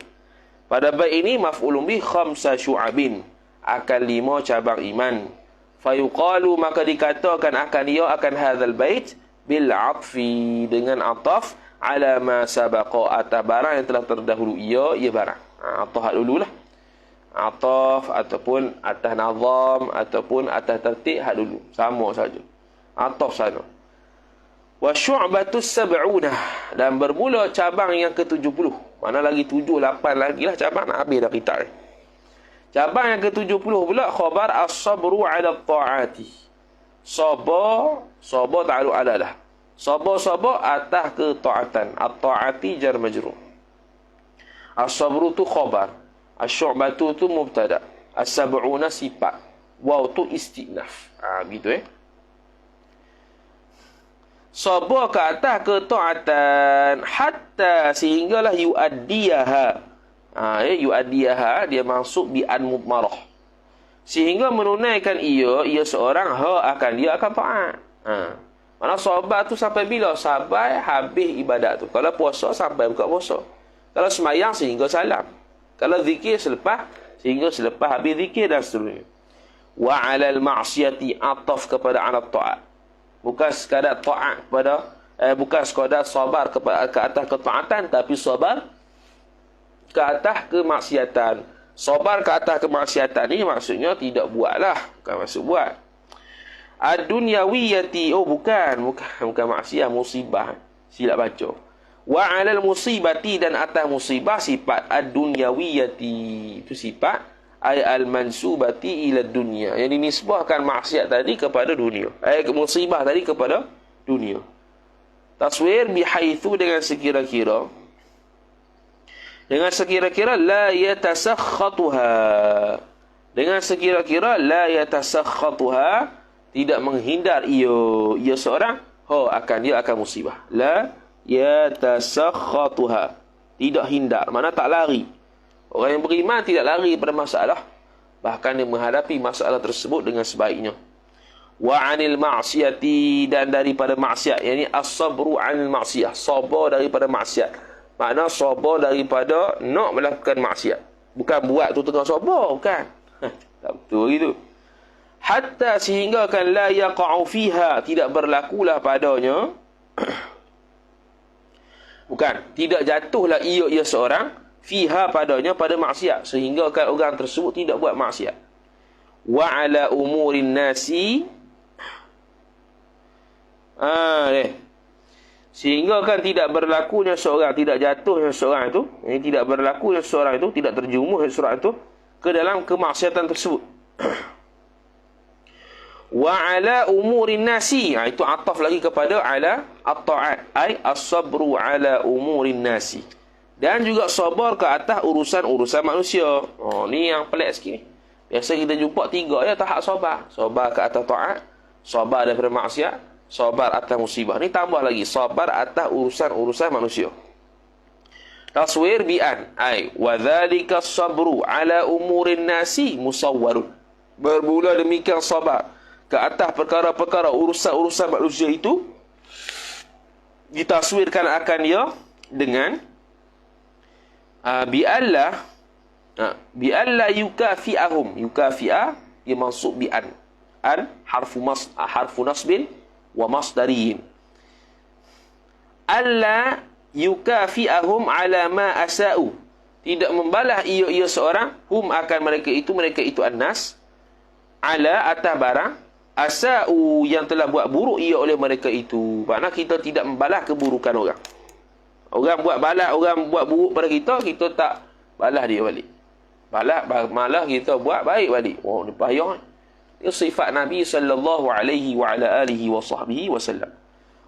[SPEAKER 1] Pada bait ini maf'ulun bih khamsa syu'abin, akan 5 cabang iman. Fayuqalu, maka dikatakan akan dia, akan hadzal bait, bil atfi, dengan ataf, ala ma sabaqa, atas barang yang telah terdahulu ia barang. Ataf dulu lah. Ataf ataupun atas nazam ataupun atas tertib, hak dulu sama saja. Ataf sana. Wa syu'batu sab'una, dan bermula cabang yang ke-70. Mana lagi 7 8 lagi lah cabang, nak habis dah kita ni. Cabang yang ke-70 pula khabar as-sabru 'ala at-ta'ati. Sabar ta'alluq ala lah. Sabar atas ketaatan. At-ta'ati jar majrur. As-sabru tu khabar, asy-syu'batu tu mubtada, as-sab'una sifat, waw tu istinaf. Gitu sabar ke atas ketaatan hatta sehinggalah yuaddiyaha. Yuaddiyaha dia maksud bi an mudmarah. Sehingga menunaikan ia seorang dia akan taat. Mana sabar tu sampai bila? Sampai habis ibadat tu. Kalau puasa sampai buka puasa. Kalau semayang sehingga salam. Kalau zikir sehingga selepas habis zikir dan seterusnya. Wa 'alal ma'siyati ataf kepada ala taat. Bukan sekadar taat kepada bukan sekadar sabar ke atas ketaatan, tapi sabar ke atas kemaksiatan. Sabar ke atas kemaksiatan ni maksudnya tidak buatlah, bukan maksud buat. Ad-dunyawiyati, bukan maksiat, musibah. Silap baca. Wa 'alal musibati, dan atas musibah sifat ad-dunyawiyati. Itu sifat ay al-mansubati ila dunya. Yang dinisbahkan maksiat tadi kepada dunia. Musibah tadi kepada dunia. Taswir bihaitsu dengan sekira-kira la yatasakhatuha. Dengan sekira-kira la yatasakhatuha, tidak menghindar ia seorang dia akan musibah. La yatasakhatuha, tidak hindar, mana tak lari. Orang yang beriman tidak lari pada masalah, bahkan dia menghadapi masalah tersebut dengan sebaiknya. Wa 'anil ma'siyati, dan daripada maksiat, yakni as-sabru 'anil ma'siyah, sabar daripada maksiat. Makna sabar daripada nak melakukan maksiat. Bukan buat tu tengah sabar, bukan. Tak betul gitu. Hatta sehingga kan la yaqa'u fiha, tidak berlakulah padanya. Bukan, tidak jatuhlah ia seorang fiha padanya pada maksiat, sehingga kan orang tersebut tidak buat maksiat. Wa 'ala umurin nasi, sehingga kan tidak berlakunya seorang, tidak jatuhnya seorang itu, tidak berlakunya seorang itu, tidak terjerumus seorang itu ke dalam kemaksiatan tersebut. Wa 'ala umurin nasi, itu ataf lagi kepada 'ala at-ta'at, ai as-sabru 'ala umurin nasi. Dan juga sabar ke atas urusan-urusan manusia. Ni yang pelik sikit ni. Biasa kita jumpa 3 tahap sabar. Sabar ke atas taat, sabar daripada maksiat, sabar atas musibah. Ni tambah lagi, sabar atas urusan-urusan manusia. Taswir bi'an, ai wa dzalika sabru 'ala umurin nasi musawwarun. Bermula demikian sabar ke atas perkara-perkara urusan-urusan manusia itu ditaswirkan akan dia dengan bi'alla yukafi'ahum. Yukafi'ah ia maksud bi'an. An harfu nasbin wa masdariyin. Alla yukafi'ahum ala ma asa'u, tidak membalas ia seorang hum akan mereka itu annas, ala atas barang asa'u yang telah buat buruk ia oleh mereka itu. Maknanya kita tidak membalas keburukan orang. Orang buat buruk pada kita tak balas dia balik. Malah kita buat baik balik. Ni payah. Ini sifat Nabi sallallahu alaihi wa ala alihi wa sahbihi wasallam.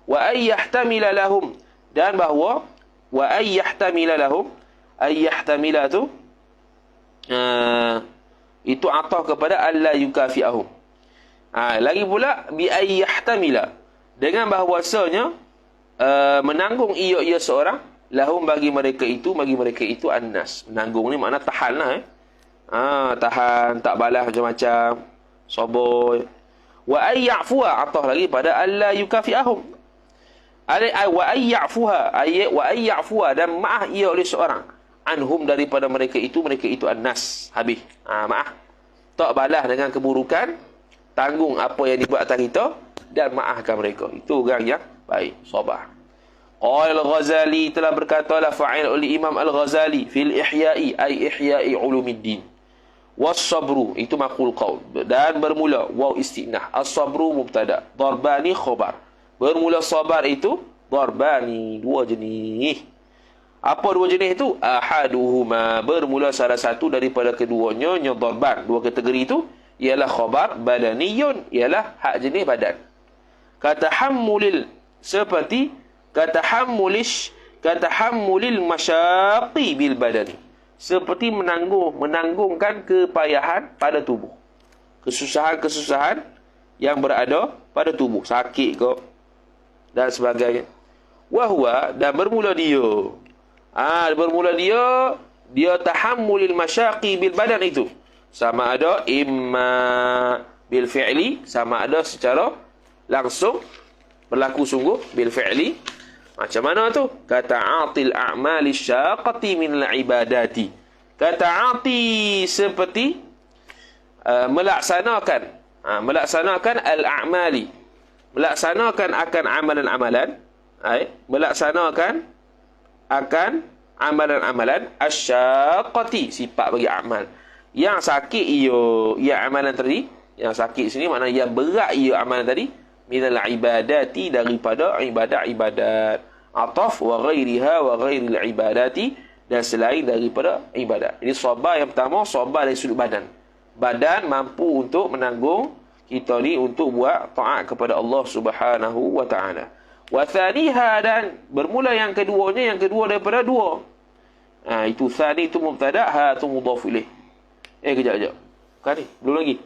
[SPEAKER 1] Wa ay yahtamila lahum, dan bahawa wa ay yahtamila lahum, ay yahtamila tu itu atah kepada alla yukafi'ahum. Lagi pula bi ay yahtamila, dengan bahawasanya menanggung ia seorang lahum bagi mereka itu annas. Menanggung ni makna tahan lah. Tahan, tak balas macam-macam, sabar. Wa ay ya'fuha, atah lagi pada alla yukafi'ahum. Wa ay ya'fuha, dan maaf ia oleh seorang anhum daripada mereka itu annas. Habis. Maaf. Tak balas dengan keburukan, tanggung apa yang dibuat atas kita dan maafkan mereka. Itu orang yang baik, sabar. Al-Ghazali telah berkata la fa'il oleh Imam Al-Ghazali fil ihya'i ay ihya'i ulumiddin. Was-sabru itu maqul qaul, dan bermula waw istinah. As-sabru mubtada, darbani khabar. Bermula sabar itu darbani, 2 jenis. Apa 2 jenis itu? Ahaduhuma, bermula salah satu daripada keduanya darban. 2 kategori itu ialah khabar badaniyun, ialah hak jenis badan. Katahammulil, seperti katahammulil masyaqi bil badani, seperti menanggungkan kepayahan pada tubuh, kesusahan yang berada pada tubuh, sakit ke, dan sebagainya. Wahwa, dan bermula dia. Bermula dia tahammulil masyaqi bil badan itu. Sama ada imma bil fi'li, sama ada secara langsung berlaku sungguh bil fi'li. Macam mana tu? Kata'atil a'mali syaqati min al-ibadati. Kata'ati seperti melaksanakan al-a'mali. Melaksanakan akan amalan-amalan. Melaksanakan akan amalan-amalan asyaqati, sifat bagi amal. Yang sakit ia amalan tadi. Yang sakit sini maknanya yang berat ia amalan tadi. Minal ibadati, daripada ibadat-ibadat. Ataf wa ghairiha wa ghairil ibadati, dan selain daripada ibadat. Jadi sabar yang pertama, sabar dari sudut badan. Badan mampu untuk menanggung kita ni untuk buat taat kepada Allah Subhanahu wa taala. Wa thaniha, dan bermula yang kedua daripada dua. Itu thani itu mubtada, ha tu mudhaf ilaih. Kejap. Kan ni, belum lagi.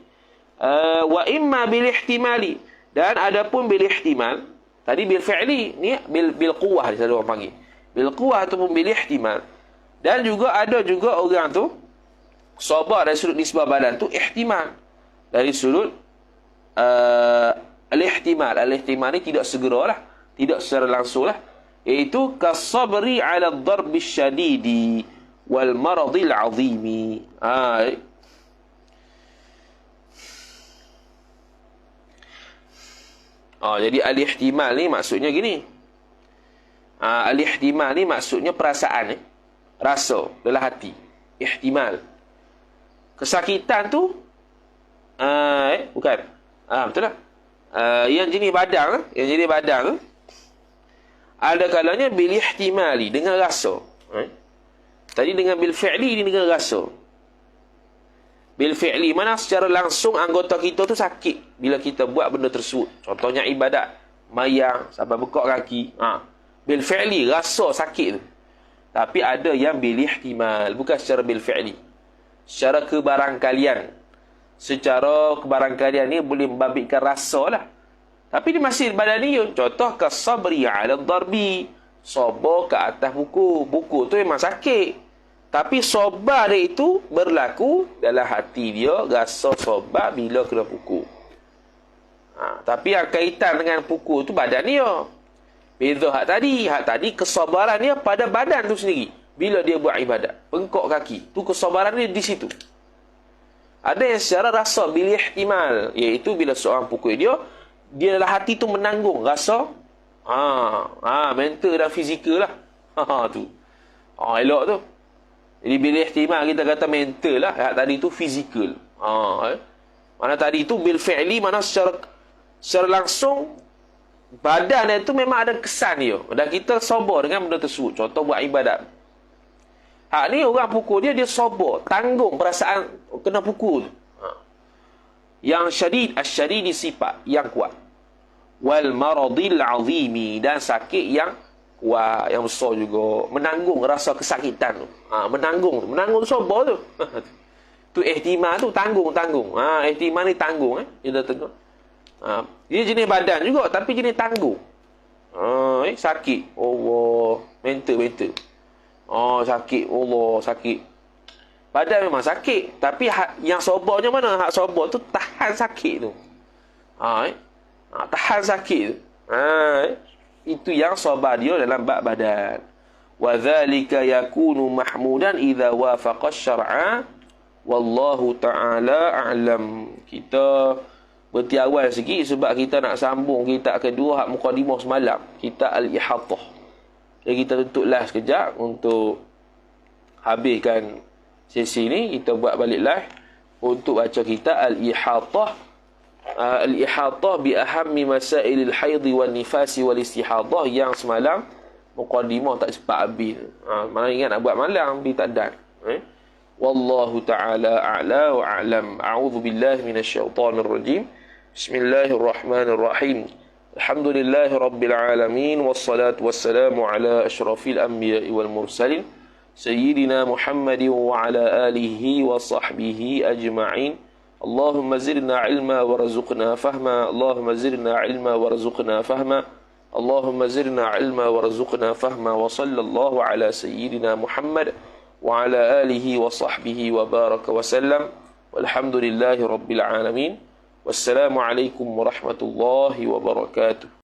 [SPEAKER 1] Wa imma bil ihtimali, dan adapun bil ihtimal, tadi bil fi'li, ni bil quwwah dia orang panggil. Bil quwwah ataupun bil ihtimal. Dan juga ada juga orang tu sabar dari sudut nisbah badan tu ihtimal. Dari sudut al-ihtimal. Al-ihtimal ni tidak segeralah, tidak secara langsung lah. Iaitu kasabri ala ad-darbi syadidi wal maradil azimi. Jadi al-ihtimal ni maksudnya gini. Al-ihtimal ni maksudnya perasaan, rasa dalam hati. Ihtimal. Kesakitan tu bukan. Betul tak? Yang jenis badan, ada kalanya bil ihtimali, dengan rasa. Tadi dengan bil fi'li, ni dengan rasa. Bil fi'li, mana secara langsung anggota kita tu sakit bila kita buat benda tersebut. Contohnya ibadat, mayang sampai bekak kaki. Bil fi'li, rasa sakit tu. Tapi ada yang bil ihtimal, bukan secara bil fi'li. Secara kebarangkalian. Secara kebarangkalian ni boleh membabitkan rasa lah. Tapi dia masih badaniyun. Contoh kasabri ala darbi, sabar ke atas buku. Buku tu memang sakit. Tapi sabar dia itu berlaku dalam hati dia, rasa sabar bila kena pukul. Tapi yang kaitan dengan pukul tu badan dia. Beza hak tadi kesabaran dia pada badan tu sendiri. Bila dia buat ibadat, bengkok kaki, tu kesabaran dia di situ. Ada yang secara rasa bil ihtimal, iaitu bila seorang pukul dia dalam hati tu menanggung rasa mental dan fizikal lah. Tu. Elok tu. Jadi bil ihtimal kita kata mental lah. Yang tadi tu fizikal. Mana tadi tu bil fi'li, mana secara langsung badan dia tu memang ada kesan dia. Dan kita sabar dengan benda tersebut. Contoh buat ibadat. Hak ni orang pukul dia sabar, tanggung perasaan kena pukul. Yang syadid, asyadidi sifat yang kuat. Wal maradil azimi, dan sakit yang kuat, yang besar juga. Menanggung rasa kesakitan tu. Menanggung sabar tu. Tu ihtimal tu tanggung. Ihtimal ni tanggung. Dia tengok. Dia jenis badan juga, tapi jenis tanggung. Sakit. Allah. Mental. Sakit. Allah, sakit. Badan memang sakit. Tapi yang sabarnya mana? Hak sabar tu tahan sakit tu. Tahan sakit tu. Itu yang sabar dia dalam bab badan. Wa dzalika yakunu mahmudan idza wafaqa syar'a wallahu ta'ala a'lam. Kita berhenti awal sikit sebab kita nak sambung kitab kedua hak mukadimah semalam, kitab al-ihatah. Jadi kita tutuplah sekejap untuk habiskan sesi ni. Kita buat balik live untuk baca kitab al-ihatah. Al-ihatah bi ahammi masailil haidhi wan nifasi wal istihadah, yang semalam mukadimah tak sempat habis. Mana ingat nak buat malam bi tak dan. Wallahu ta'ala a'la wa a'lam. A'udzu billahi minasyaitonir rajim. Bismillahirrahmanirrahim. Alhamdulillahi rabbil alamin, wassalatu wassalamu ala asyrafil anbiya'i wal mursalin sayyidina Muhammadin wa ala alihi wa sahbihi ajma'in. Allahumma zidna ilma warzuqna fahma. Allahumma zidna ilma warzuqna fahma. Allahumma zidna ilma warzuqna fahma wa sallallahu ala sayyidina Muhammad wa ala alihi wa sahbihi wa baraka wa sallam. Walhamdulillahi rabbil alamin. Wassalamu alaikum warahmatullahi wabarakatuh.